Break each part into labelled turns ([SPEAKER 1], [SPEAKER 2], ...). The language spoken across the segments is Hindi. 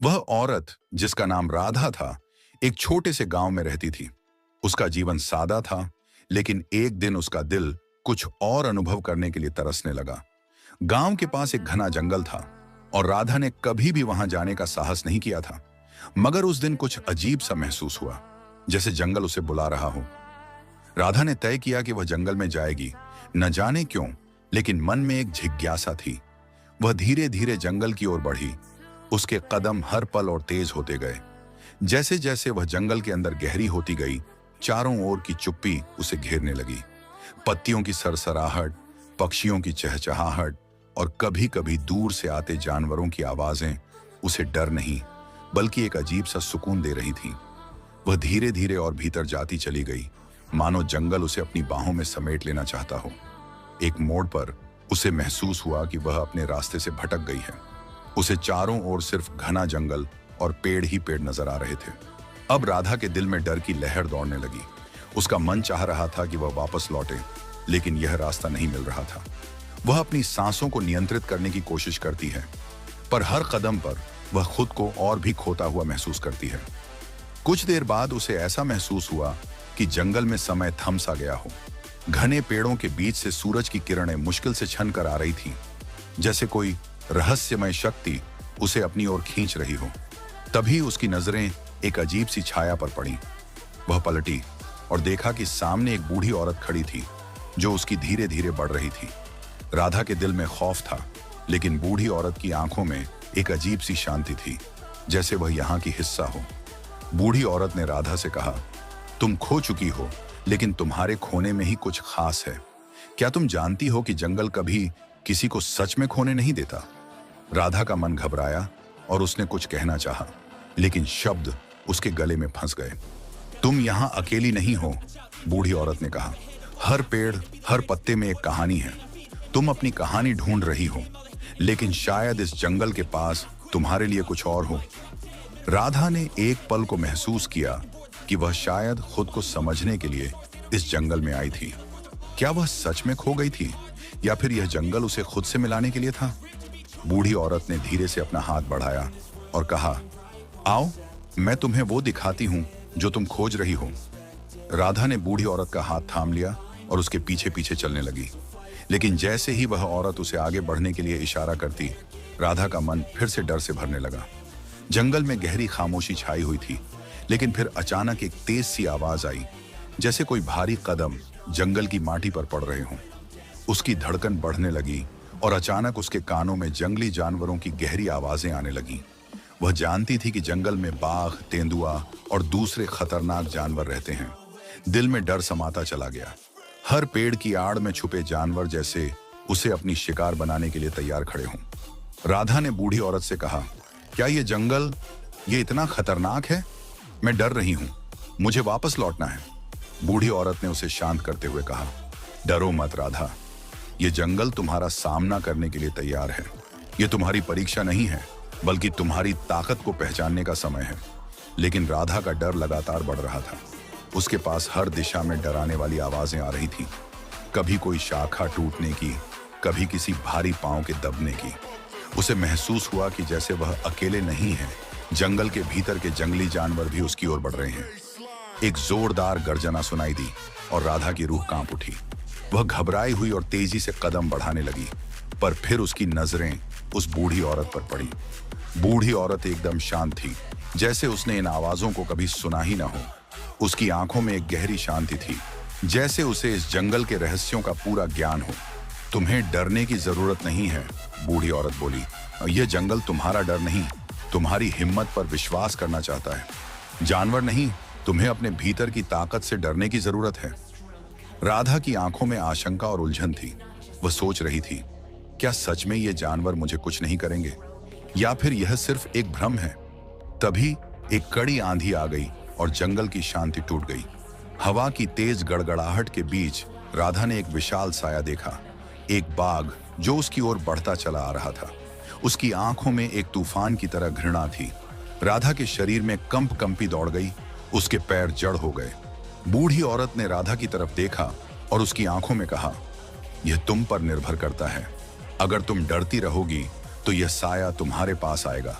[SPEAKER 1] वह औरत जिसका नाम राधा था, एक छोटे से गांव में रहती थी। उसका जीवन सादा था, लेकिन एक दिन उसका दिल कुछ और अनुभव करने के लिए तरसने लगा। गांव के पास एक घना जंगल था और राधा ने कभी भी वहां जाने का साहस नहीं किया था। मगर उस दिन कुछ अजीब सा महसूस हुआ, जैसे जंगल उसे बुला रहा हो। राधा ने तय किया कि वह जंगल में जाएगी। न जाने क्यों, लेकिन मन में एक जिज्ञासा थी। वह धीरे धीरे जंगल की ओर बढ़ी। उसके कदम हर पल और तेज होते गए। जैसे जैसे वह जंगल के अंदर गहरी होती गई, चारों ओर की चुप्पी उसे घेरने लगी। पत्तियों की सरसराहट, पक्षियों की चहचहाहट और कभी कभी दूर से आते जानवरों की आवाजें उसे डर नहीं, बल्कि एक अजीब सा सुकून दे रही थी। वह धीरे धीरे और भीतर जाती चली गई, मानो जंगल उसे अपनी बाहों में समेट लेना चाहता हो। एक मोड़ पर उसे महसूस हुआ कि वह अपने रास्ते से भटक गई है। उसे चारों ओर सिर्फ घना जंगल और पेड़ ही पेड़ नजर आ रहे थे। अब राधा के दिल में डर की लहर दौड़ने लगी। उसका मन चाह रहा था कि वह वापस लौटे, लेकिन यह रास्ता नहीं मिल रहा था। वह अपनी सांसों को नियंत्रित करने की कोशिश करती है, पर हर कदम पर वह खुद को और भी खोता हुआ महसूस करती है। कुछ देर बाद उसे ऐसा महसूस हुआ कि जंगल में समय थम सा गया हो। घने पेड़ों के बीच से सूरज की किरणें मुश्किल से छन कर आ रही थीं, जैसे कोई रहस्यमय शक्ति उसे अपनी ओर खींच रही हो। तभी उसकी नजरें एक अजीब सी छाया पर पड़ी। वह पलटी और देखा कि सामने एक बूढ़ी औरत खड़ी थी, जो उसकी धीरे धीरे बढ़ रही थी। राधा के दिल में खौफ था, लेकिन बूढ़ी औरत की आंखों में एक अजीब सी शांति थी, जैसे वह यहाँ की हिस्सा हो। बूढ़ी औरत ने राधा से कहा, तुम खो चुकी हो, लेकिन तुम्हारे खोने में ही कुछ खास है। क्या तुम जानती हो कि जंगल कभी किसी को सच में खोने नहीं देता? राधा का मन घबराया और उसने कुछ कहना चाहा, लेकिन शब्द उसके गले में फंस गए। तुम यहाँ अकेली नहीं हो, बूढ़ी औरत ने कहा। हर पेड़, हर पत्ते में एक कहानी है। तुम अपनी कहानी ढूंढ रही हो, लेकिन शायद इस जंगल के पास तुम्हारे लिए कुछ और हो। राधा ने एक पल को महसूस किया कि वह शायद खुद को समझने के लिए इस जंगल में आई थी। क्या वह सच में खो गई थी, या फिर यह जंगल उसे खुद से मिलाने के लिए था? बूढ़ी औरत ने धीरे से अपना हाथ बढ़ाया और कहा, आओ, मैं तुम्हें वो दिखाती हूं जो तुम खोज रही हो। राधा ने बूढ़ी औरत का हाथ थाम लिया और उसके पीछे पीछे चलने लगी। लेकिन जैसे ही वह औरत उसे आगे बढ़ने के लिए इशारा करती, राधा का मन फिर से डर से भरने लगा। जंगल में गहरी खामोशी छाई हुई थी, लेकिन फिर अचानक एक तेज सी आवाज आई, जैसे कोई भारी कदम जंगल की माटी पर पड़ रहे हों। उसकी धड़कन बढ़ने लगी और अचानक उसके कानों में जंगली जानवरों की गहरी आवाजें आने लगीं। वह जानती थी कि जंगल में बाघ, तेंदुआ और दूसरे खतरनाक जानवर रहते हैं। दिल में डर समाता चला गया। हर पेड़ की आड़ में छुपे जानवर जैसे उसे अपनी शिकार बनाने के लिए तैयार खड़े हों। राधा ने बूढ़ी औरत से कहा, क्या ये जंगल ये इतना खतरनाक है? मैं डर रही हूं, मुझे वापस लौटना है। बूढ़ी औरत ने उसे शांत करते हुए कहा, डरो मत राधा, ये जंगल तुम्हारा सामना करने के लिए तैयार है। ये तुम्हारी परीक्षा नहीं है, बल्कि तुम्हारी ताकत को पहचानने का समय है। लेकिन राधा का डर लगातार बढ़ रहा था। उसके पास हर दिशा में डराने वाली आवाजें आ रही थीं। कभी कोई शाखा टूटने की, कभी किसी भारी पांव के दबने की। उसे महसूस हुआ कि जैसे वह अकेले नहीं है, जंगल के भीतर के जंगली जानवर भी उसकी ओर बढ़ रहे हैं। एक जोरदार गर्जना सुनाई दी और राधा की रूह कांप उठी। वह घबराई हुई और तेजी से कदम बढ़ाने लगी, पर फिर उसकी नजरें उस बूढ़ी औरत पर पड़ी। बूढ़ी औरत एकदम शांत थी, जैसे उसने इन आवाजों को कभी सुना ही ना हो। उसकी आंखों में एक गहरी शांति थी, जैसे उसे इस जंगल के रहस्यों का पूरा ज्ञान हो। तुम्हें डरने की जरूरत नहीं है, बूढ़ी औरत बोली। यह जंगल तुम्हारा डर नहीं, तुम्हारी हिम्मत पर विश्वास करना चाहता है। जानवर नहीं, तुम्हें अपने भीतर की ताकत से डरने की जरूरत है। राधा की आंखों में आशंका और उलझन थी। वह सोच रही थी, क्या सच में ये जानवर मुझे कुछ नहीं करेंगे, या फिर यह सिर्फ एक भ्रम है? तभी एक कड़ी आंधी आ गई और जंगल की शांति टूट गई। हवा की तेज गड़गड़ाहट के बीच राधा ने एक विशाल साया देखा, एक बाघ जो उसकी ओर बढ़ता चला आ रहा था। उसकी आंखों में एक तूफान की तरह घृणा थी। राधा के शरीर में कंपी दौड़ गई, उसके पैर जड़ हो गए। बूढ़ी औरत ने राधा की तरफ देखा और उसकी आंखों में कहा, यह तुम पर निर्भर करता है। अगर तुम डरती रहोगी तो यह साया तुम्हारे पास आएगा,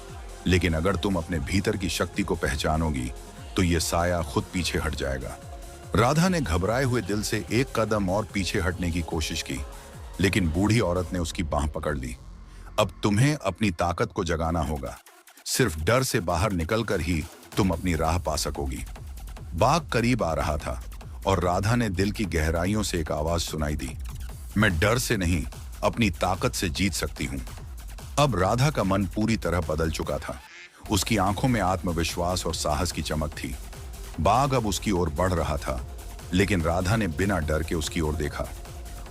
[SPEAKER 1] लेकिन अगर तुम अपने भीतर की शक्ति को पहचानोगी तो ये साया खुद पीछे हट जाएगा। राधा ने घबराए हुए दिल से एक कदम और पीछे हटने की कोशिश की, लेकिन बूढ़ी औरत ने उसकी बांह पकड़ ली। अब तुम्हें अपनी ताकत को जगाना होगा। सिर्फ डर से बाहर निकलकर ही तुम अपनी राह पा सकोगी। बाघ करीब आ रहा था और राधा ने दिल की गहराइयों से एक आवाज सुनाई दी, मैं डर से नहीं, अपनी ताकत से जीत सकती हूं। अब राधा का मन पूरी तरह बदल चुका था। उसकी आंखों में आत्मविश्वास और साहस की चमक थी। बाघ अब उसकी ओर बढ़ रहा था, लेकिन राधा ने बिना डर के उसकी ओर देखा।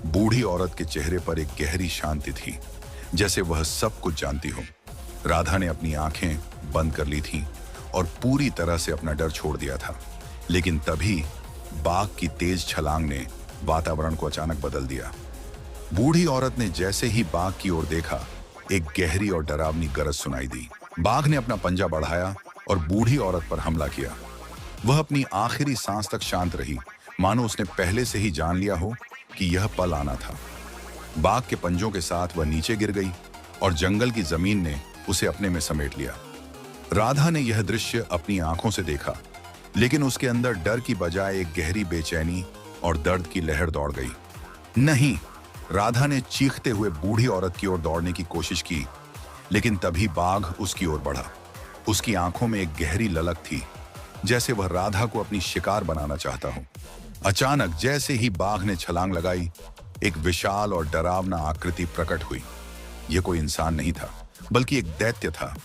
[SPEAKER 1] बूढ़ी औरत के चेहरे पर एक गहरी शांति थी, जैसे वह सब कुछ जानती हो। राधा ने अपनी आंखें बंद कर ली थीं और पूरी तरह से अपना डर छोड़ दिया था। लेकिन तभी बाघ की तेज छलांग ने वातावरण को अचानक बदल दिया। बूढ़ी औरत ने जैसे ही बाघ की ओर देखा, एक गहरी और डरावनी गरज सुनाई दी। बाघ ने अपना पंजा बढ़ाया और बूढ़ी औरत पर हमला किया। वह अपनी आखिरी सांस तक शांत रही, मानो उसने पहले से ही जान लिया हो कि यह पल आना था। बाघ के पंजों के साथ वह नीचे गिर गई और जंगल की जमीन ने उसे अपने में समेट लिया। राधा ने यह दृश्य अपनी आंखों से देखा, लेकिन उसके अंदर डर की बजाय एक गहरी बेचैनी और दर्द की लहर दौड़ गई। नहीं, राधा ने चीखते हुए बूढ़ी औरत की ओर दौड़ने की कोशिश की, लेकिन तभी बाघ उसकी ओर बढ़ा। उसकी आंखों में एक गहरी ललक थी, जैसे वह राधा को अपनी शिकार बनाना चाहता हो। अचानक जैसे ही बाघ ने छलांग लगाई, एक विशाल और डरावना आकृति प्रकट हुई। यह कोई इंसान नहीं था, बल्कि एक दैत्य था,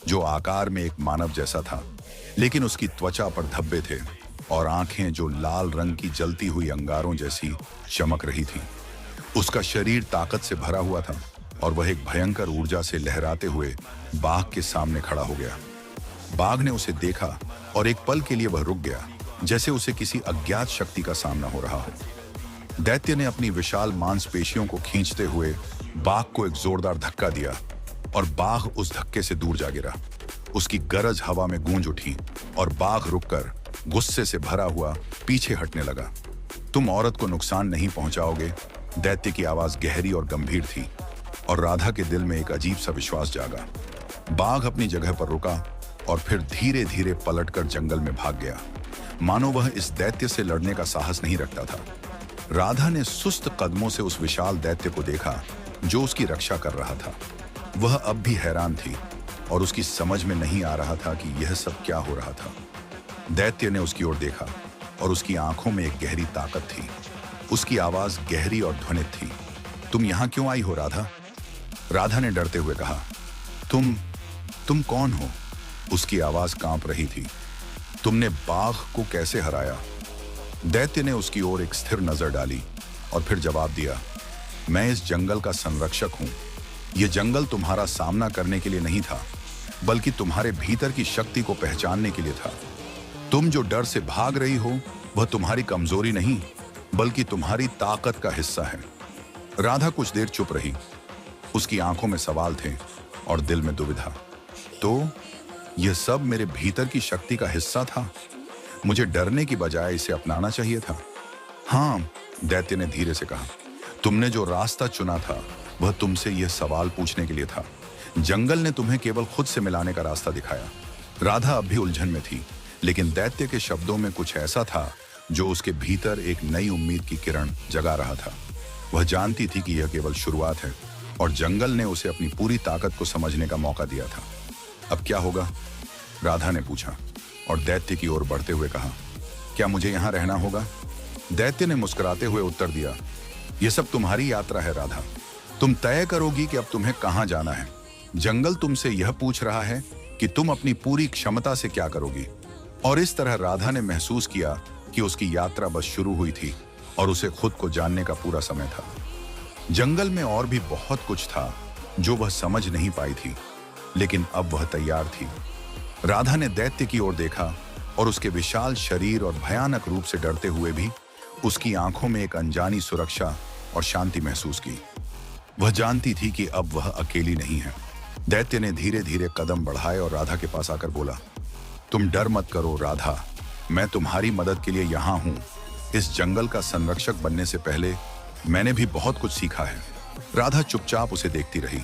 [SPEAKER 1] जो आकार में एक मानव जैसा था, लेकिन उसकी त्वचा पर धब्बे थे और आंखें जो लाल रंग की जलती हुई अंगारों जैसी चमक रही थीं। उसका शरीर ताकत से भरा हुआ था और वह एक भयंकर ऊर्जा से लहराते हुए बाघ के सामने खड़ा हो गया। बाघ ने उसे देखा और एक पल के लिए वह रुक गया, जैसे उसे किसी अज्ञात शक्ति का सामना हो रहा हो। दैत्य ने अपनी विशाल मांसपेशियों को खींचते हुए बाघ को एक जोरदार धक्का दिया और बाघ उस धक्के से दूर जा गिरा। उसकी गरज हवा में गूंज उठी और बाघ रुककर गुस्से से भरा हुआ पीछे हटने लगा। तुम औरत को नुकसान नहीं पहुंचाओगे, दैत्य की आवाज गहरी और गंभीर थी और राधा के दिल में एक अजीब सा विश्वास जागा। बाघ अपनी जगह पर रुका और फिर धीरे धीरे पलटकर जंगल में भाग गया, मानो वह इस दैत्य से लड़ने का साहस नहीं रखता था। राधा ने सुस्त कदमों से उस विशाल दैत्य को देखा जो उसकी रक्षा कर रहा था। वह अब भी हैरान थी और उसकी समझ में नहीं आ रहा था कि यह सब क्या हो रहा था। दैत्य ने उसकी ओर देखा और उसकी आंखों में एक गहरी ताकत थी। उसकी आवाज गहरी और ध्वनित थी। तुम यहां क्यों आई हो राधा? राधा ने डरते हुए कहा। तुम कौन हो? उसकी आवाज कांप रही थी। तुमने बाघ को कैसे हराया? दैत्य ने उसकी ओर एक स्थिर नजर डाली और फिर जवाब दिया, मैं इस जंगल का संरक्षक हूं। यह जंगल तुम्हारा सामना करने के लिए नहीं था, बल्कि तुम्हारे भीतर की शक्ति को पहचानने के लिए था। तुम जो डर से भाग रही हो, वह तुम्हारी कमजोरी नहीं, बल्कि तुम्हारी ताकत का हिस्सा है। राधा कुछ देर चुप रही। उसकी आंखों में सवाल थे और दिल में दुविधा। तो यह सब मेरे भीतर की शक्ति का हिस्सा था? मुझे डरने की बजाय इसे अपनाना चाहिए था। हाँ, दैत्य ने धीरे से कहा, तुमने जो रास्ता चुना था वह तुमसे यह सवाल पूछने के लिए था। जंगल ने तुम्हें केवल खुद से मिलाने का रास्ता दिखाया। राधा अब भी उलझन में थी, लेकिन दैत्य के शब्दों में कुछ ऐसा था जो उसके भीतर एक नई उम्मीद की किरण जगा रहा था। वह जानती थी कि यह केवल शुरुआत है और जंगल ने उसे अपनी पूरी ताकत को समझने का मौका दिया था। अब क्या होगा? राधा ने पूछा और दैत्य की ओर बढ़ते हुए कहा, क्या मुझे यहाँ रहना होगा? दैत्य ने मुस्कुराते हुए उत्तर दिया, यह सब तुम्हारी यात्रा है राधा। तुम तय करोगी कि अब तुम्हें कहाँ जाना है। जंगल तुमसे यह पूछ रहा है कि तुम अपनी पूरी क्षमता से क्या करोगी। और इस तरह राधा ने महसूस किया कि उसकी यात्रा बस शुरू हुई थी और उसे खुद को जानने का पूरा समय था। जंगल में और भी बहुत कुछ था जो वह समझ नहीं पाई थी, लेकिन अब वह तैयार थी। राधा ने दैत्य की ओर देखा और उसके विशाल शरीर और भयानक रूप से डरते हुए भी उसकी आंखों में एक अनजानी सुरक्षा और शांति महसूस की। वह जानती थी कि अब वह अकेली नहीं है। दैत्य ने धीरे धीरे कदम बढ़ाए और राधा के पास आकर बोला, तुम डर मत करो राधा, मैं तुम्हारी मदद के लिए यहाँ हूँ। इस जंगल का संरक्षक बनने से पहले मैंने भी बहुत कुछ सीखा है। राधा चुपचाप उसे देखती रही।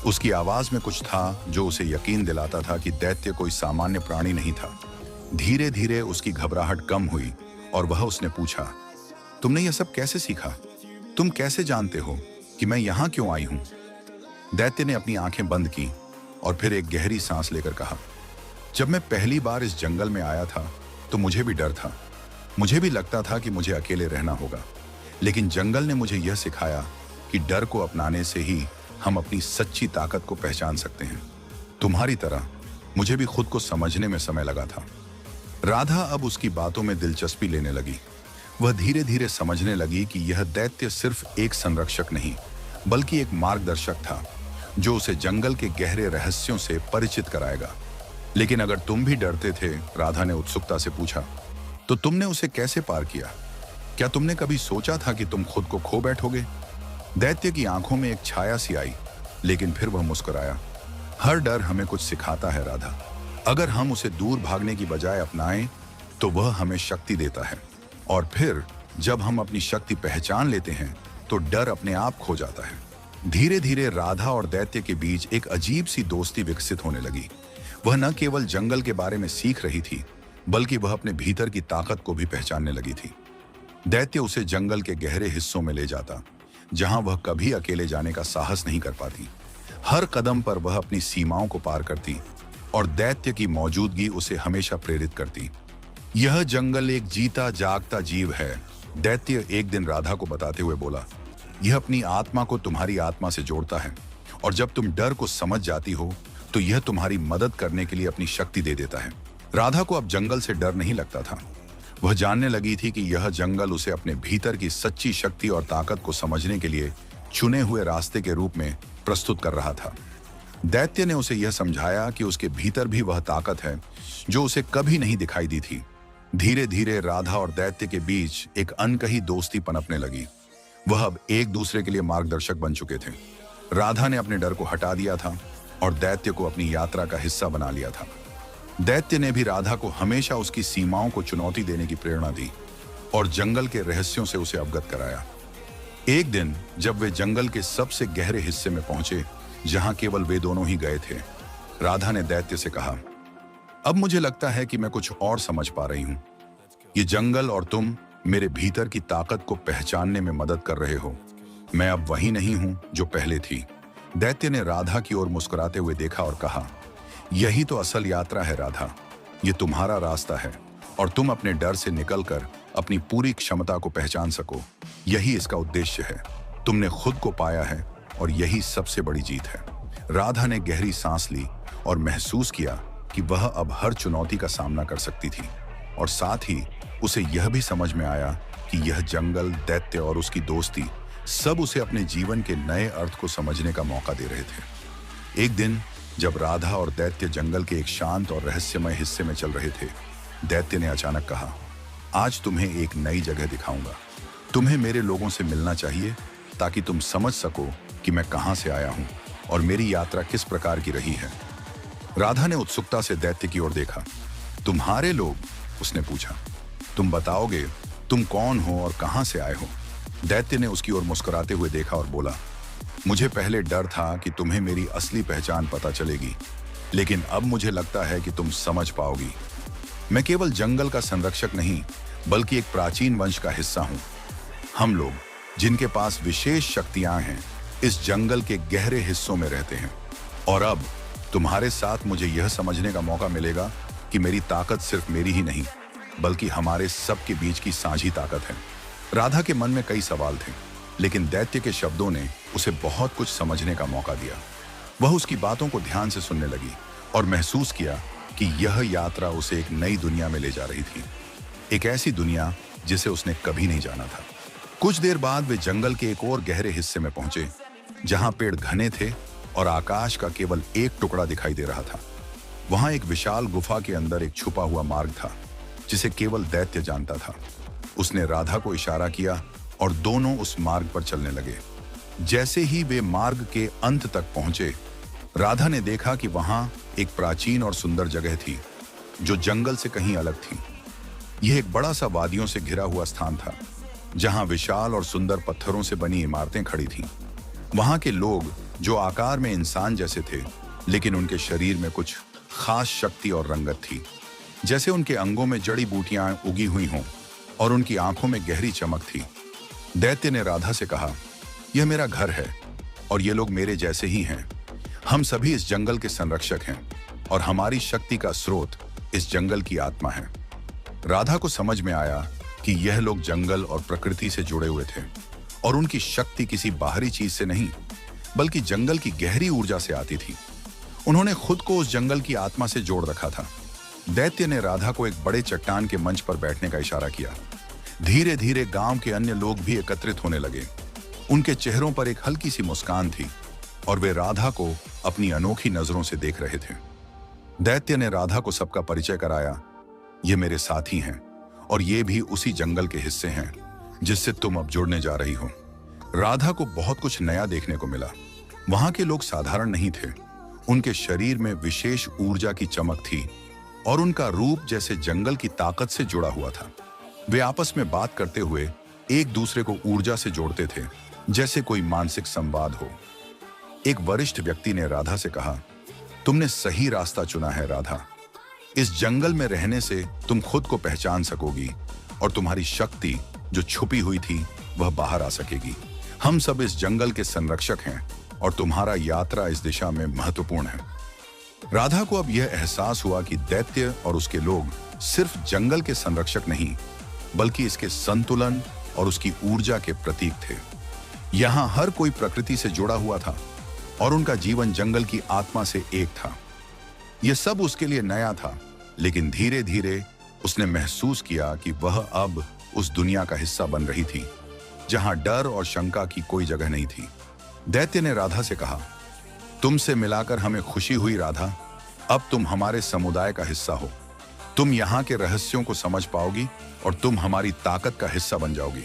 [SPEAKER 1] उसकी आवाज में कुछ था जो उसे यकीन दिलाता था कि दैत्य कोई सामान्य प्राणी नहीं था। धीरे धीरे उसकी घबराहट कम हुई और वह उसने पूछा, तुमने यह सब कैसे सीखा? तुम कैसे जानते हो कि मैं यहां क्यों आई हूं? दैत्य ने अपनी आंखें बंद की और फिर एक गहरी सांस लेकर कहा, जब मैं पहली बार इस जंगल में आया था तो मुझे भी डर था। मुझे भी लगता था कि मुझे अकेले रहना होगा, लेकिन जंगल ने मुझे यह सिखाया कि डर को अपनाने से ही हम अपनी सच्ची ताकत को पहचान सकते हैं। तुम्हारी तरह मुझे भी खुद को समझने में समय लगा था। राधा अब उसकी बातों में दिलचस्पी लेने लगी। वह धीरे धीरे समझने लगी कि यह दैत्य सिर्फ एक संरक्षक नहीं, बल्कि एक मार्गदर्शक था जो उसे जंगल के गहरे रहस्यों से परिचित कराएगा। लेकिन अगर तुम भी डरते थे, राधा ने उत्सुकता से पूछा, तो तुमने उसे कैसे पार किया? क्या तुमने कभी सोचा था कि तुम खुद को खो बैठोगे? दैत्य की आंखों में एक छाया सी आई, लेकिन फिर वह मुस्कुराया। हर डर हमें कुछ सिखाता है राधा। अगर हम उसे दूर भागने की बजाय अपनाएं, तो वह हमें शक्ति देता है। और फिर जब हम अपनी शक्ति पहचान लेते हैं, तो डर अपने आप खो जाता है। धीरे धीरे राधा और दैत्य के बीच एक अजीब सी दोस्ती विकसित होने लगी। वह न केवल जंगल के बारे में सीख रही थी, बल्कि वह अपने भीतर की ताकत को भी पहचानने लगी थी। दैत्य उसे जंगल के गहरे हिस्सों में ले जाता, जहां वह कभी अकेले जाने का साहस नहीं कर पाती। हर कदम पर वह अपनी सीमाओं को पार करती और दैत्य की मौजूदगी उसे हमेशा प्रेरित करती। यह जंगल एक जीता जागता जीव है, दैत्य एक दिन राधा को बताते हुए बोला। यह अपनी आत्मा को तुम्हारी आत्मा से जोड़ता है, और जब तुम डर को समझ जाती हो, तो यह तुम्हारी मदद करने के लिए अपनी शक्ति दे देता है। राधा को अब जंगल से डर नहीं लगता था। वह जानने लगी थी कि यह जंगल उसे अपने भीतर की सच्ची शक्ति और ताकत को समझने के लिए चुने हुए रास्ते के रूप में प्रस्तुत कर रहा था। दैत्य ने उसे यह समझाया कि उसके भीतर भी वह ताकत है जो उसे कभी नहीं दिखाई दी थी। धीरे धीरे राधा और दैत्य के बीच एक अनकही दोस्ती पनपने लगी। वह अब एक दूसरे के लिए मार्गदर्शक बन चुके थे। राधा ने अपने डर को हटा दिया था और दैत्य को अपनी यात्रा का हिस्सा बना लिया था। दैत्य ने भी राधा को हमेशा उसकी सीमाओं को चुनौती देने की प्रेरणा दी और जंगल के रहस्यों से उसे अवगत कराया। एक दिन जब वे जंगल के सबसे गहरे हिस्से में पहुंचे, जहां केवल वे दोनों ही गए थे, राधा ने दैत्य से कहा, अब मुझे लगता है कि मैं कुछ और समझ पा रही हूं। ये जंगल और तुम मेरे भीतर की ताकत को पहचानने में मदद कर रहे हो। मैं अब वही नहीं हूं जो पहले थी। दैत्य ने राधा की ओर मुस्कुराते हुए देखा और कहा, यही तो असल यात्रा है राधा। ये तुम्हारा रास्ता है और तुम अपने डर से निकलकर अपनी पूरी क्षमता को पहचान सको। यही इसका उद्देश्य है। तुमने खुद को पाया है और यही सबसे बड़ी जीत है। राधा ने गहरी सांस ली और महसूस किया कि वह अब हर चुनौती का सामना कर सकती थी, और साथ ही उसे यह भी समझ में आया कि यह जंगल, दैत्य और उसकी दोस्ती सब उसे अपने जीवन के नए अर्थ को समझने का मौका दे रहे थे। एक दिन जब राधा और दैत्य जंगल के एक शांत और रहस्यमय हिस्से में चल रहे थे, दैत्य ने अचानक कहा, आज तुम्हें एक नई जगह दिखाऊंगा। तुम्हें मेरे लोगों से मिलना चाहिए ताकि तुम समझ सको कि मैं कहां से आया हूं और मेरी यात्रा किस प्रकार की रही है। राधा ने उत्सुकता से दैत्य की ओर देखा। तुम्हारे लोग? उसने पूछा। तुम बताओगे तुम कौन हो और कहां से आए हो? दैत्य ने उसकी ओर मुस्कुराते हुए देखा और बोला, मुझे पहले डर था कि तुम्हें मेरी असली पहचान पता चलेगी, लेकिन अब मुझे लगता है कि तुम समझ पाओगी। मैं केवल जंगल का संरक्षक नहीं, बल्कि एक प्राचीन वंश का हिस्सा हूं। हम लोग, जिनके पास विशेष शक्तियां हैं, इस जंगल के गहरे हिस्सों में रहते हैं। और अब तुम्हारे साथ मुझे यह समझने का मौका मिलेगा कि मेरी ताकत सिर्फ मेरी ही नहीं, बल्कि हमारे सबके बीच की साझी ताकत है। राधा के मन में कई सवाल थे, लेकिन दैत्य के शब्दों ने उसे बहुत कुछ समझने का मौका दिया। वह उसकी बातों को ध्यान से सुनने लगी और महसूस किया कि यह यात्रा उसे एक नई दुनिया में ले जा रही थी, एक ऐसी दुनिया जिसे उसने कभी नहीं जाना था। कुछ देर बाद वे जंगल के एक और गहरे हिस्से में पहुंचे, जहां पेड़ घने थे और आकाश का केवल एक टुकड़ा दिखाई दे रहा था। वहां एक विशाल गुफा के अंदर एक छुपा हुआ मार्ग था, जिसे केवल दैत्य जानता था। उसने राधा को इशारा किया और दोनों उस मार्ग पर चलने लगे। जैसे ही वे मार्ग के अंत तक पहुंचे, राधा ने देखा कि वहां एक प्राचीन और सुंदर जगह थी, जो जंगल से कहीं अलग थी। यह एक बड़ा सा वादियों से घिरा हुआ स्थान था, जहां विशाल और सुंदर पत्थरों से बनी इमारतें खड़ी थीं। वहां के लोग जो आकार में इंसान जैसे थे, लेकिन उनके शरीर में कुछ खास शक्ति और रंगत थी। जैसे उनके अंगों में जड़ी बूटियां उगी हुई हों और उनकी आंखों में गहरी चमक थी। दैत्य ने राधा से कहा, यह मेरा घर है और ये लोग मेरे जैसे ही हैं। हम सभी इस जंगल के संरक्षक हैं और हमारी शक्ति का स्रोत इस जंगल की आत्मा है। राधा को समझ में आया कि यह लोग जंगल और प्रकृति से जुड़े हुए थे और उनकी शक्ति किसी बाहरी चीज से नहीं, बल्कि जंगल की गहरी ऊर्जा से आती थी। उन्होंने खुद को उस जंगल की आत्मा से जोड़ रखा था। दैत्य ने राधा को एक बड़े चट्टान के मंच पर बैठने का इशारा किया। धीरे धीरे गांव के अन्य लोग भी एकत्रित होने लगे। उनके चेहरों पर एक हल्की सी मुस्कान थी और वे राधा को अपनी अनोखी नजरों से देख रहे थे। दैत्य ने राधा को सबका परिचय कराया। ये मेरे साथी हैं और ये भी उसी जंगल के हिस्से हैं जिससे तुम अब जुड़ने जा रही हो। राधा को बहुत कुछ नया देखने को मिला। वहां के लोग साधारण नहीं थे। उनके शरीर में विशेष ऊर्जा की चमक थी और उनका रूप जैसे जंगल की ताकत से जुड़ा हुआ था। वे आपस में बात करते हुए एक दूसरे को ऊर्जा से जोड़ते थे, जैसे कोई मानसिक संवाद हो। एक वरिष्ठ व्यक्ति ने राधा से कहा, तुमने सही रास्ता चुना है राधा। इस जंगल में रहने से तुम खुद को पहचान सकोगी और तुम्हारी शक्ति जो छुपी हुई थी वह बाहर आ सकेगी। हम सब इस जंगल के संरक्षक हैं और तुम्हारा यात्रा इस दिशा में महत्वपूर्ण है। राधा को अब यह एहसास हुआ कि दैत्य और उसके लोग सिर्फ जंगल के संरक्षक नहीं, बल्कि इसके संतुलन और उसकी ऊर्जा के प्रतीक थे। यहाँ हर कोई प्रकृति से जुड़ा हुआ था और उनका जीवन जंगल की आत्मा से एक था। यह सब उसके लिए नया था, लेकिन धीरे धीरे उसने महसूस किया कि वह अब उस दुनिया का हिस्सा बन रही थी जहां डर और शंका की कोई जगह नहीं थी। दैत्य ने राधा से कहा, तुमसे मिलाकर हमें खुशी हुई राधा। अब तुम हमारे समुदाय का हिस्सा हो। तुम यहाँ के रहस्यों को समझ पाओगी और तुम हमारी ताकत का हिस्सा बन जाओगी।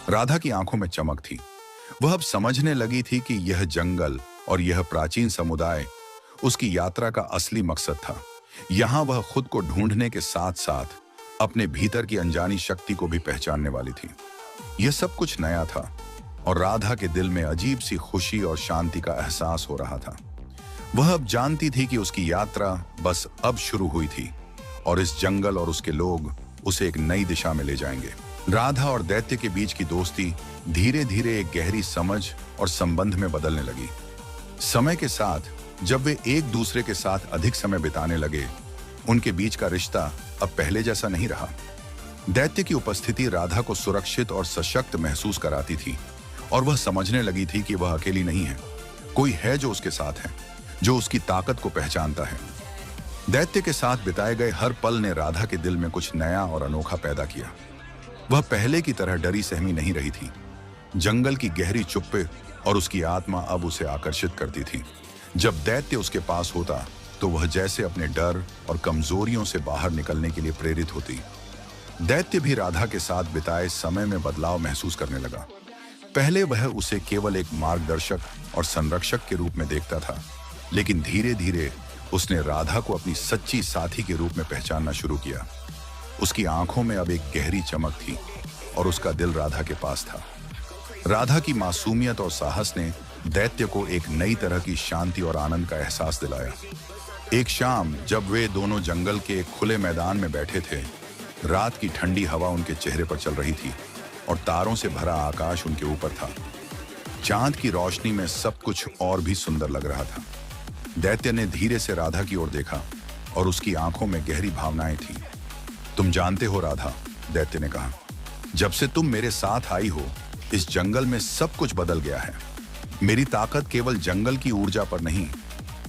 [SPEAKER 1] राधा की आंखों में चमक थी। वह अब समझने लगी थी कि यह जंगल और यह प्राचीन समुदाय उसकी यात्रा का असली मकसद था। यहाँ वह खुद को ढूंढने के साथ साथ अपने भीतर की अनजानी शक्ति को भी पहचानने वाली थी। यह सब कुछ नया था और राधा के दिल में अजीब सी खुशी और शांति का एहसास हो रहा था। वह अब जानती थी कि उसकी यात्रा बस अब शुरू हुई थी और इस जंगल और उसके लोग उसे एक नई दिशा में ले जाएंगे। राधा और दैत्य के बीच की दोस्ती धीरे धीरे एक गहरी समझ और संबंध में बदलने लगी। समय के साथ जब वे एक दूसरे के साथ अधिक समय बिताने लगे, उनके बीच का रिश्ता अब पहले जैसा नहीं रहा। दैत्य की उपस्थिति राधा को सुरक्षित और सशक्त महसूस कराती थी और वह समझने लगी थी कि वह अकेली नहीं है। कोई है जो उसके साथ है, जो उसकी ताकत को पहचानता है। दैत्य के साथ बिताए गए हर पल ने राधा के दिल में कुछ नया और अनोखा पैदा किया। वह पहले की तरह डरी सहमी नहीं रही थी। जंगल की गहरी चुप्पे और उसकी आत्मा अब उसे आकर्षित करती थी। जब दैत्य उसके पास होता तो वह जैसे अपने डर और कमजोरियों से बाहर निकलने के लिए प्रेरित होती। दैत्य भी राधा के साथ बिताए समय में बदलाव महसूस करने लगा। पहले वह उसे केवल एक मार्गदर्शक और संरक्षक के रूप में देखता था, लेकिन धीरे धीरे उसने राधा को अपनी सच्ची साथी के रूप में पहचानना शुरू किया। उसकी आंखों में अब एक गहरी चमक थी और उसका दिल राधा के पास था। राधा की मासूमियत और साहस ने दैत्य को एक नई तरह की शांति और आनंद का एहसास दिलाया। एक शाम जब वे दोनों जंगल के एक खुले मैदान में बैठे थे, रात की ठंडी हवा उनके चेहरे पर चल रही थी और तारों से भरा आकाश उनके ऊपर था। चांद की रोशनी में सब कुछ और भी सुंदर लग रहा था। दैत्य ने धीरे से राधा की ओर देखा और उसकी आंखों में गहरी भावनाएं थीं। तुम जानते हो राधा, दैत्य ने कहा, जब से तुम मेरे साथ आई हो, इस जंगल में सब कुछ बदल गया है। मेरी ताकत केवल जंगल की ऊर्जा पर नहीं,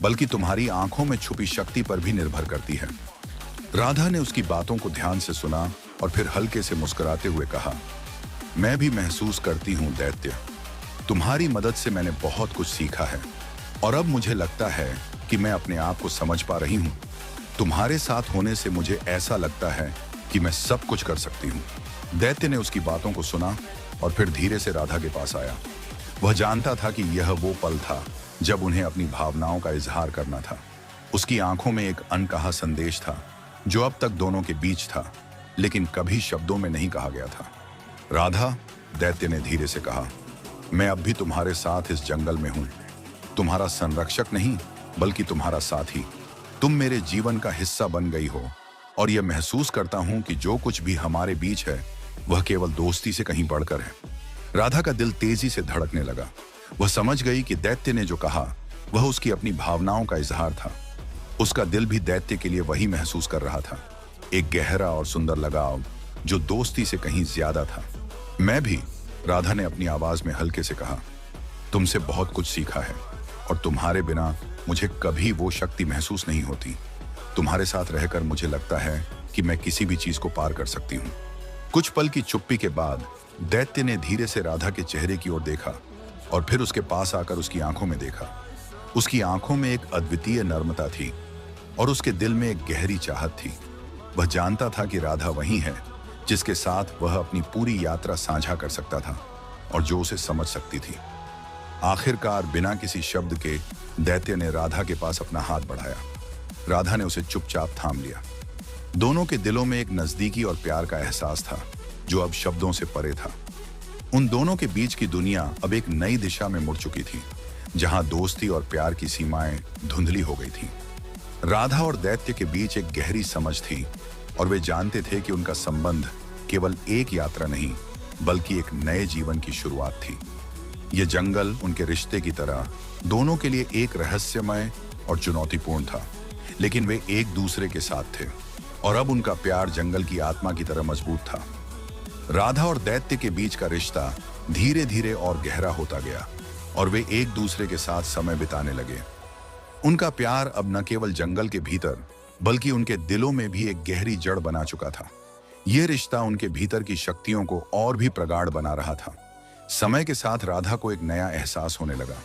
[SPEAKER 1] बल्कि तुम्हारी आंखों में छुपी शक्ति पर भी निर्भर करती है। राधा ने उसकी बातों को ध्यान से सुना और फिर हल्के से मुस्कुराते हुए कहा, मैं भी महसूस करती हूँ दैत्य, तुम्हारी मदद से मैंने बहुत कुछ सीखा है और अब मुझे लगता है कि मैं अपने आप को समझ पा रही हूँ। तुम्हारे साथ होने से मुझे ऐसा लगता है कि मैं सब कुछ कर सकती हूँ। दैत्य ने उसकी बातों को सुना और फिर धीरे से राधा के पास आया। वह जानता था कि यह वो पल था जब उन्हें अपनी भावनाओं का इजहार करना था। उसकी आंखों में एक अनकहा संदेश था जो अब तक दोनों के बीच था, लेकिन कभी शब्दों में नहीं कहा गया था। राधा, दैत्य ने धीरे से कहा, मैं अब भी तुम्हारे साथ इस जंगल में हूं तुम्हारा संरक्षक नहीं बल्कि तुम्हारा साथी। तुम मेरे जीवन का हिस्सा बन गई हो और यह महसूस करता हूं कि जो कुछ भी हमारे बीच है वह केवल दोस्ती से कहीं बढ़कर है। राधा का दिल तेजी से धड़कने लगा। वह समझ गई कि दैत्य ने जो कहा वह उसकी अपनी भावनाओं का इजहार था। उसका दिल भी दैत्य के लिए वही महसूस कर रहा था, एक गहरा और सुंदर लगाव जो दोस्ती से कहीं ज्यादा था। मैं भी, राधा ने अपनी आवाज में हल्के से कहा, तुमसे बहुत कुछ सीखा है और तुम्हारे बिना मुझे कभी वो शक्ति महसूस नहीं होती। तुम्हारे साथ रहकर मुझे लगता है कि मैं किसी भी चीज को पार कर सकती हूँ। कुछ पल की चुप्पी के बाद दैत्य ने धीरे से राधा के चेहरे की ओर देखा और फिर उसके पास आकर उसकी आंखों में देखा। उसकी आंखों में एक अद्वितीय नर्मता थी और उसके दिल में एक गहरी चाहत थी। वह जानता था कि राधा वही है जिसके साथ वह अपनी पूरी यात्रा साझा कर सकता था और जो उसे समझ सकती थी। आखिरकार बिना किसी शब्द के दैत्य ने राधा के पास अपना हाथ बढ़ाया। राधा ने उसे चुपचाप थाम लिया। दोनों के दिलों में एक नजदीकी और प्यार का एहसास था जो अब शब्दों से परे था। उन दोनों के बीच की दुनिया अब एक नई दिशा में मुड़ चुकी थी, जहां दोस्ती और प्यार की सीमाएं धुंधली हो गई थी। राधा और दैत्य के बीच एक गहरी समझ थी और वे जानते थे कि उनका संबंध केवल एक यात्रा नहीं बल्कि एक नए जीवन की शुरुआत थी। यह जंगल उनके रिश्ते की तरह दोनों के लिए एक रहस्यमय और चुनौतीपूर्ण था, लेकिन वे एक दूसरे के साथ थे और अब उनका प्यार जंगल की आत्मा की तरह मजबूत था। राधा और दैत्य के बीच का रिश्ता धीरे धीरे और गहरा होता गया और वे एक दूसरे के साथ समय बिताने लगे। उनका प्यार अब न केवल जंगल के भीतर बल्कि उनके दिलों में भी एक गहरी जड़ बना चुका था। यह रिश्ता उनके भीतर की शक्तियों को और भी प्रगाढ़ बना रहा था। समय के साथ राधा को एक नया एहसास होने लगा।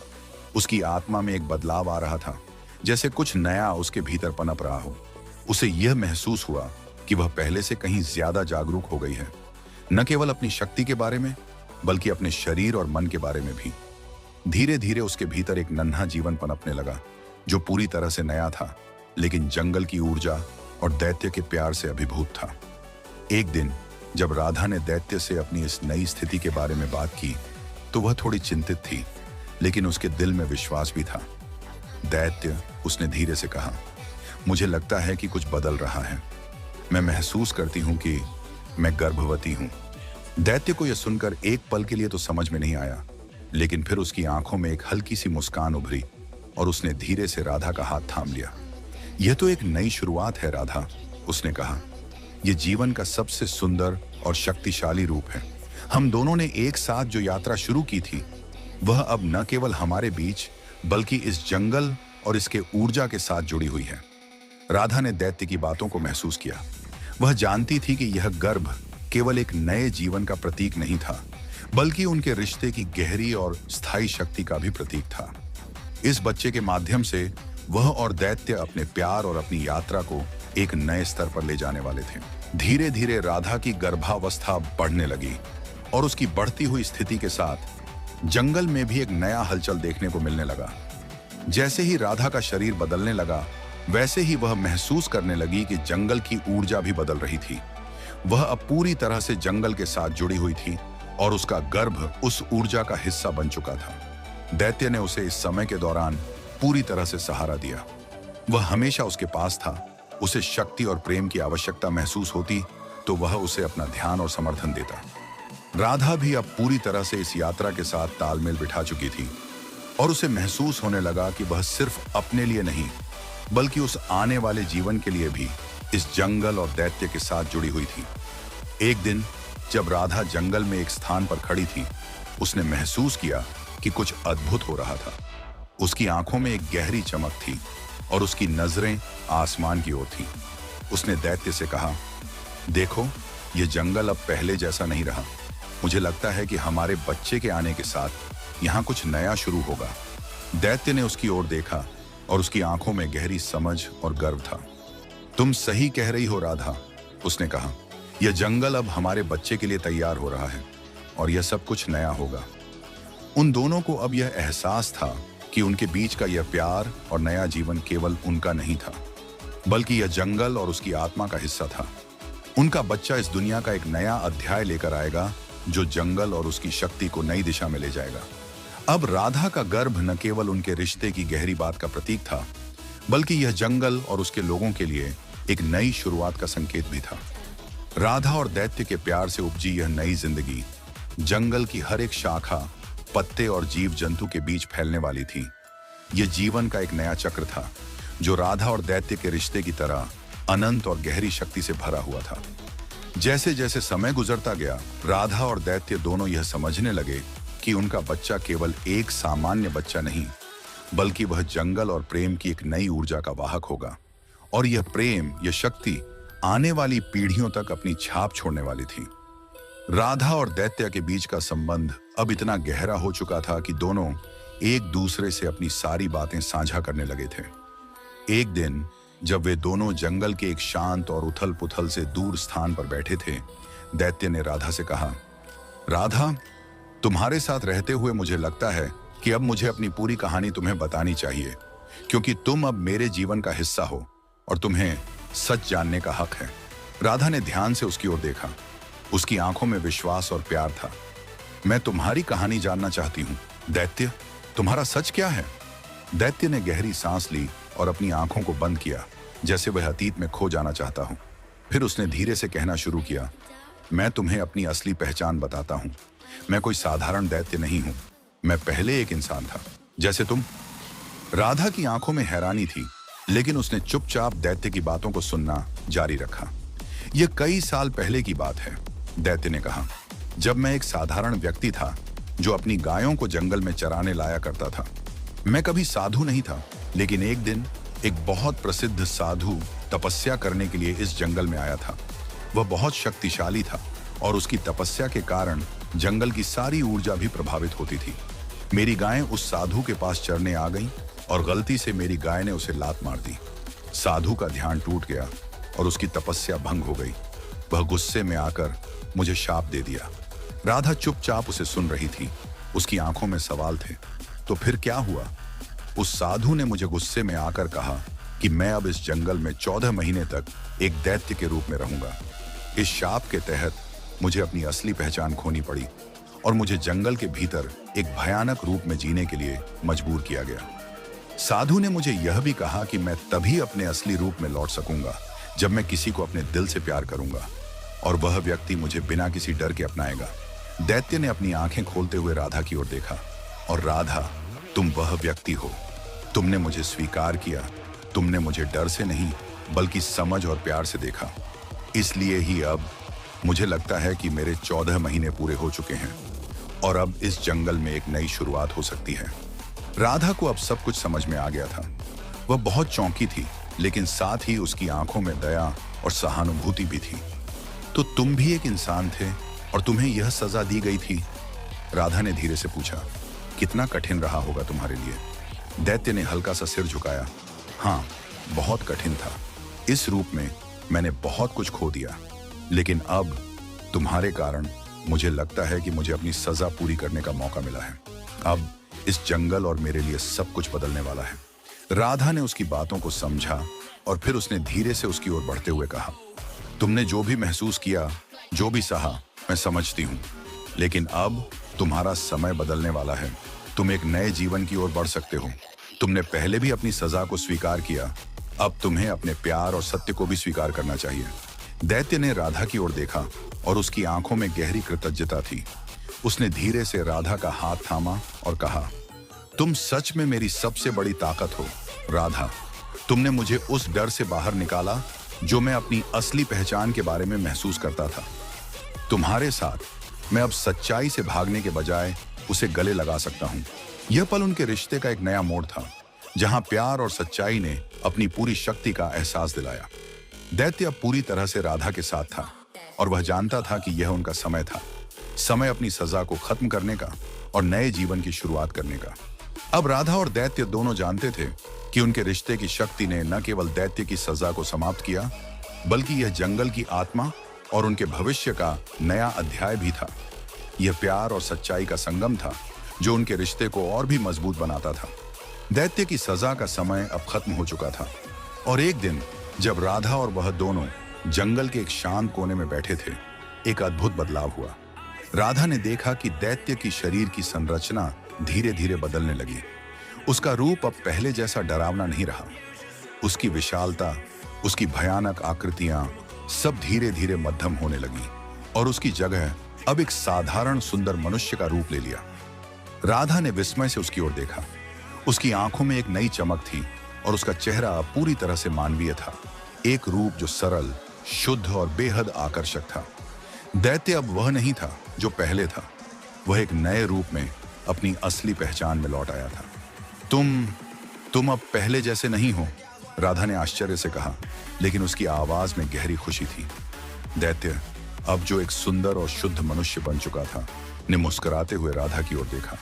[SPEAKER 1] उसकी आत्मा में एक बदलाव आ रहा था, जैसे कुछ नया उसके भीतर पनप रहा हो। उसे यह महसूस हुआ कि वह पहले से कहीं ज्यादा जागरूक हो गई है, न केवल अपनी शक्ति के बारे में बल्कि अपने शरीर और मन के बारे में भी। धीरे धीरे उसके भीतर एक नन्हा जीवन पनपने लगा जो पूरी तरह से नया था, लेकिन जंगल की ऊर्जा और दैत्य के प्यार से अभिभूत था। एक दिन जब राधा ने दैत्य से अपनी इस नई स्थिति के बारे में बात की तो वह थोड़ी चिंतित थी, लेकिन उसके दिल में विश्वास भी था। दैत्य, उसने धीरे से कहा, मुझे लगता है कि कुछ बदल रहा है। मैं महसूस करती हूं कि मैं गर्भवती हूं। दैत्य को यह सुनकर एक पल के लिए तो समझ में नहीं आया, लेकिन फिर उसकी आंखों में एक हल्की सी मुस्कान उभरी और उसने धीरे से राधा का हाथ थाम लिया। यह तो एक नई शुरुआत है राधा, उसने कहा। यह जीवन का सबसे सुंदर और शक्तिशाली रूप है। हम दोनों ने एक साथ जो यात्रा शुरू की थी वह अब न केवल हमारे बीच बल्कि इस जंगल और इसके ऊर्जा के साथ जुड़ी हुई है। राधा ने दैत्य की बातों को महसूस किया। वह जानती थी कि यह गर्भ केवल एक नए जीवन का प्रतीक नहीं था बल्कि उनके रिश्ते की गहरी और स्थायी शक्ति का भी प्रतीक था। इस बच्चे के माध्यम से वह और दैत्य अपने प्यार और अपनी यात्रा को एक नए स्तर पर ले जाने वाले थे। धीरे धीरे राधा की गर्भावस्था बढ़ने लगी और उसकी बढ़ती हुई स्थिति के साथ जंगल में भी एक नया हलचल देखने को मिलने लगा। जैसे ही राधा का शरीर बदलने लगा वैसे ही वह महसूस करने लगी कि जंगल की ऊर्जा भी बदल रही थी। वह अब पूरी तरह से जंगल के साथ जुड़ी हुई थी और उसका गर्भ उस ऊर्जा का हिस्सा बन चुका था। दैत्य ने उसे इस समय के दौरान पूरी तरह से सहारा दिया। वह हमेशा उसके पास था। उसे शक्ति और प्रेम की आवश्यकता महसूस होती तो वह उसे अपना ध्यान और समर्थन देता। राधा भी अब पूरी तरह से इस यात्रा के साथ तालमेल बिठा चुकी थी और उसे महसूस होने लगा कि वह सिर्फ अपने लिए नहीं बल्कि उस आने वाले जीवन के लिए भी इस जंगल और दैत्य के साथ जुड़ी हुई थी। एक दिन जब राधा जंगल में एक स्थान पर खड़ी थी, उसने महसूस किया कि कुछ अद्भुत हो रहा था। उसकी आंखों में एक गहरी चमक थी और उसकी नजरें आसमान की ओर थीं। उसने दैत्य से कहा, देखो, यह जंगल अब पहले जैसा नहीं रहा। मुझे लगता है कि हमारे बच्चे के आने के साथ यहाँ कुछ नया शुरू होगा। दैत्य ने उसकी ओर देखा और उसकी आंखों में गहरी समझ और गर्व था। तुम सही कह रही हो राधा, उसने कहा। यह जंगल अब हमारे बच्चे के लिए तैयार हो रहा है और यह सब कुछ नया होगा। उन दोनों को अब यह एहसास था कि उनके बीच का यह प्यार और नया जीवन केवल उनका नहीं था बल्कि यह जंगल और उसकी आत्मा का हिस्सा था। उनका बच्चा इस दुनिया का एक नया अध्याय लेकर आएगा जो जंगल और उसकी शक्ति को नई दिशा में ले जाएगा। अब राधा का गर्भ न केवल उनके रिश्ते की गहरी बात का प्रतीक था, बल्कि यह जंगल और उसके लोगों के लिए एक नई शुरुआत का संकेत भी था। राधा और दैत्य के प्यार से उपजी यह नई जिंदगी जंगल की हर एक शाखा, पत्ते और जीव जंतु के बीच फैलने वाली थी। यह जीवन का एक नया चक्र था जो राधा और दैत्य के रिश्ते की तरह अनंत और गहरी शक्ति से भरा हुआ था। जैसे जैसे समय गुजरता गया, राधा और दैत्य दोनों यह समझने लगे कि उनका बच्चा केवल एक सामान्य बच्चा नहीं, बल्कि वह जंगल और प्रेम की एक नई ऊर्जा का वाहक होगा। और यह प्रेम, यह शक्ति आने वाली पीढ़ियों तक अपनी छाप छोड़ने वाली थी। राधा और दैत्य के बीच का संबंध अब इतना गहरा हो चुका था कि दोनों एक दूसरे से अपनी सारी बातें साझा करने लगे थे। एक दिन जब वे दोनों जंगल के एक शांत और उथल पुथल से दूर स्थान पर बैठे थे, दैत्य ने राधा से कहा, राधा, तुम्हारे साथ रहते हुए मुझे लगता है कि अब मुझे अपनी पूरी कहानी तुम्हें बतानी चाहिए, क्योंकि तुम अब मेरे जीवन का हिस्सा हो और तुम्हें सच जानने का हक है। राधा ने ध्यान से उसकी ओर देखा। उसकी आंखों में विश्वास और प्यार था। मैं तुम्हारी कहानी जानना चाहती हूँ दैत्य, तुम्हारा सच क्या है? दैत्य ने गहरी सांस ली और अपनी आंखों को बंद किया, जैसे वह अतीत में खो जाना चाहता हूँ। फिर उसने धीरे से कहना शुरू किया, मैं तुम्हें अपनी असली पहचान बताता हूँ। मैं कोई साधारण दैत्य नहीं हूँ। मैं पहले एक इंसान था, जैसे तुम। राधा की आंखों में हैरानी थी, लेकिन उसने चुपचाप दैत्य की बातों को सुनना जारी रखा। यह कई साल पहले की बात है, दैत्य ने कहा, जब मैं एक साधारण व्यक्ति था जो अपनी गायों को जंगल में चराने लाया करता था। मैं कभी साधु नहीं था, लेकिन एक दिन एक बहुत प्रसिद्ध साधु तपस्या करने के लिए इस जंगल में आया था। वह बहुत शक्तिशाली था और उसकी तपस्या के कारण जंगल की सारी ऊर्जा भी प्रभावित होती थी। मेरी गायें उस साधु के पास चरने आ गईं और गलती से मेरी गाय ने उसे लात मार दी। साधु का ध्यान टूट गया और उसकी तपस्या भंग हो गई। वह गुस्से में आकर मुझे शाप दे दिया। राधा चुपचाप उसे सुन रही थी। उसकी आंखों में सवाल थे। तो फिर क्या हुआ? उस साधु ने मुझे गुस्से में आकर कहा कि मैं अब इस जंगल में 14 महीने तक एक दैत्य के रूप में रहूंगा। इस शाप के तहत मुझे अपनी असली पहचान खोनी पड़ी और मुझे जंगल के भीतर एक भयानक रूप में जीने के लिए मजबूर किया गया। साधु ने मुझे यह भी कहा कि मैं तभी अपने असली रूप में लौट सकूंगा जब मैं किसी को अपने दिल से प्यार करूंगा और वह व्यक्ति मुझे बिना किसी डर के अपनाएगा। दैत्य ने अपनी आंखें खोलते हुए राधा की ओर देखा। और राधा, तुम वह व्यक्ति हो। तुमने मुझे स्वीकार किया। तुमने मुझे डर से नहीं, बल्कि समझ और प्यार से देखा। इसलिए ही अब मुझे लगता है कि मेरे 14 महीने पूरे हो चुके हैं और अब इस जंगल में एक नई शुरुआत हो सकती है। राधा को अब सब कुछ समझ में आ गया था। वह बहुत चौंकी थी, लेकिन साथ ही उसकी आंखों में दया और सहानुभूति भी थी। तो तुम भी एक इंसान थे और तुम्हें यह सजा दी गई थी? राधा ने धीरे से पूछा। कितना कठिन रहा होगा तुम्हारे लिए? दैत्य ने हल्का सा सिर झुकाया। हाँ, बहुत कठिन था। इस रूप में मैंने बहुत कुछ खो दिया, लेकिन अब तुम्हारे कारण मुझे लगता है कि मुझे अपनी सजा पूरी करने का मौका मिला है। अब इस जंगल और मेरे लिए सब कुछ बदलने वाला है। राधा ने उसकी बातों को समझा और फिर उसने धीरे से उसकी ओर बढ़ते हुए कहा, तुमने जो भी महसूस किया, जो भी सहा, मैं समझती हूँ, लेकिन अब तुम्हारा समय बदलने वाला है। तुम एक नए जीवन की ओर बढ़ सकते हो। तुमने पहले भी अपनी सजा को स्वीकार किया, अब तुम्हें अपने प्यार और सत्य को भी स्वीकार करना चाहिए। दैत्य ने राधा की ओर देखा और उसकी आंखों में गहरी कृतज्ञता थी। उसने धीरे से राधा का हाथ थामा और कहा, तुम सच में मेरी सबसे बड़ी ताकत हो राधा। तुमने मुझे उस डर से बाहर निकाला जो मैं अपनी असली पहचान के बारे में महसूस करता था। तुम्हारे साथ मैं अब सच्चाई से भागने के बजाय उसे गले लगा सकता हूँ। यह पल उनके रिश्ते का एक नया मोड़ था, जहां प्यार और सच्चाई ने अपनी पूरी शक्ति का एहसास दिलाया। दैत्य अब पूरी तरह से राधा के साथ था और वह जानता था कि यह उनका समय था, समय अपनी सजा को खत्म करने का और नए जीवन की शुरुआत करने का। अब राधा और दैत्य दोनों जानते थे कि उनके रिश्ते की शक्ति ने न केवल दैत्य की सजा को समाप्त किया, बल्कि यह जंगल की आत्मा और उनके भविष्य का नया अध्याय भी था। यह प्यार और सच्चाई का संगम था जो उनके रिश्ते को और भी मजबूत बनाता था। दैत्य की सजा का समय अब खत्म हो चुका था और एक दिन जब राधा और वह दोनों जंगल के एक शांत कोने में बैठे थे, एक अद्भुत बदलाव हुआ। राधा ने देखा कि दैत्य की शरीर की संरचना धीरे धीरे बदलने लगी। उसका रूप अब पहले जैसा डरावना नहीं रहा। उसकी विशालता, उसकी भयानक आकृतियां सब धीरे धीरे मध्यम होने लगी और उसकी जगह अब एक साधारण सुंदर मनुष्य का रूप ले लिया। राधा ने विस्मय से उसकी ओर देखा। उसकी आंखों में एक नई चमक थी और उसका चेहरा पूरी तरह से मानवीय था, एक रूप जो सरल, शुद्ध और बेहद आकर्षक था। दैत्य अब वह नहीं था जो पहले था। वह एक नए रूप में अपनी असली पहचान में लौट आया था। तुम अब पहले जैसे नहीं हो, राधा ने आश्चर्य से कहा, लेकिन उसकी आवाज में गहरी खुशी थी। दैत्य, अब जो एक सुंदर और शुद्ध मनुष्य बन चुका था, ने मुस्कुराते हुए राधा की ओर देखा।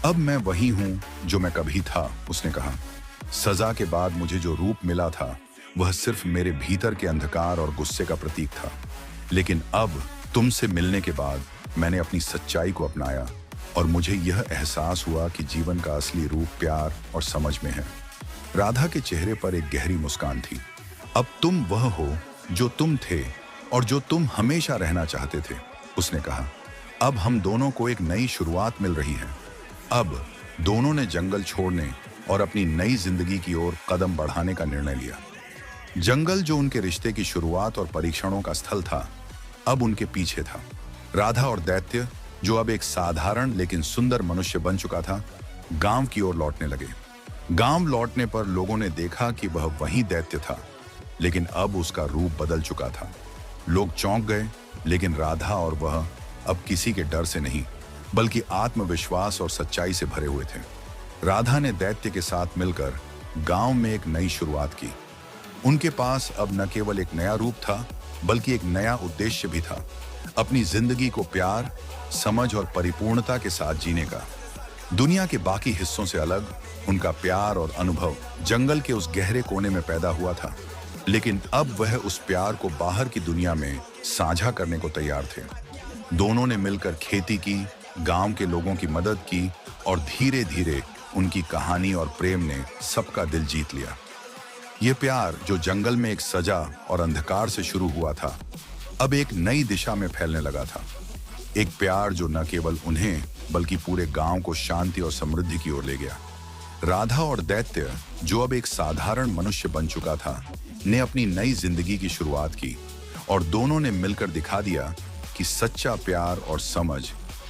[SPEAKER 1] अब मैं वही हूं जो मैं कभी था, उसने कहा। सजा के बाद मुझे जो रूप मिला था वह सिर्फ मेरे भीतर के अंधकार और गुस्से का प्रतीक था, लेकिन अब तुमसे मिलने के बाद मैंने अपनी सच्चाई को अपनाया और मुझे यह एहसास हुआ कि जीवन का असली रूप प्यार और समझ में है। राधा के चेहरे पर एक गहरी मुस्कान थी। अब तुम वह हो जो तुम थे और जो तुम हमेशा रहना चाहते थे, उसने कहा। अब हम दोनों को एक नई शुरुआत मिल रही है। अब दोनों ने जंगल छोड़ने और अपनी नई जिंदगी की ओर कदम बढ़ाने का निर्णय लिया। जंगल जो उनके रिश्ते की शुरुआत और परीक्षणों का स्थल था, अब उनके पीछे था। राधा और दैत्य, जो अब एक साधारण लेकिन सुंदर मनुष्य बन चुका था, गांव की ओर लौटने लगे। गांव लौटने पर लोगों ने देखा कि वह वही दैत्य था, लेकिन अब उसका रूप बदल चुका था। लोग चौंक गए, लेकिन राधा और वह अब किसी के डर से नहीं, बल्कि आत्मविश्वास और सच्चाई से भरे हुए थे। राधा ने दैत्य के साथ मिलकर गांव में एक नई शुरुआत की। उनके पास अब न केवल एक नया रूप था, बल्कि एक नया उद्देश्य भी था, अपनी जिंदगी को प्यार, समझ और परिपूर्णता के साथ जीने का। दुनिया के बाकी हिस्सों से अलग उनका प्यार और अनुभव जंगल के उस गहरे कोने में पैदा हुआ था, लेकिन अब वह उस प्यार को बाहर की दुनिया में साझा करने को तैयार थे। दोनों ने मिलकर खेती की, गांव के लोगों की मदद की और धीरे धीरे उनकी कहानी और प्रेम ने सबका दिल जीत लिया। ये प्यार जो जंगल में एक सजा और अंधकार से शुरू हुआ था, अब एक नई दिशा में फैलने लगा था। एक प्यार जो न केवल उन्हें बल्कि पूरे गांव को शांति और समृद्धि की ओर ले गया। राधा और दैत्य, जो अब एक साधारण मनुष्य बन चुका था, ने अपनी नई जिंदगी की शुरुआत की और दोनों ने मिलकर दिखा दिया कि सच्चा प्यार और समझ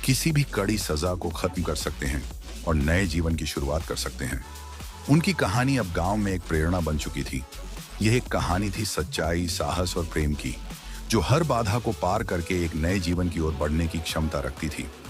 [SPEAKER 1] किसी भी कड़ी सजा को खत्म कर सकते हैं और नए जीवन की शुरुआत कर सकते हैं। उनकी कहानी अब गांव में एक प्रेरणा बन चुकी थी। यह एक कहानी थी सच्चाई, साहस और प्रेम की, जो हर बाधा को पार करके एक नए जीवन की ओर बढ़ने की क्षमता रखती थी।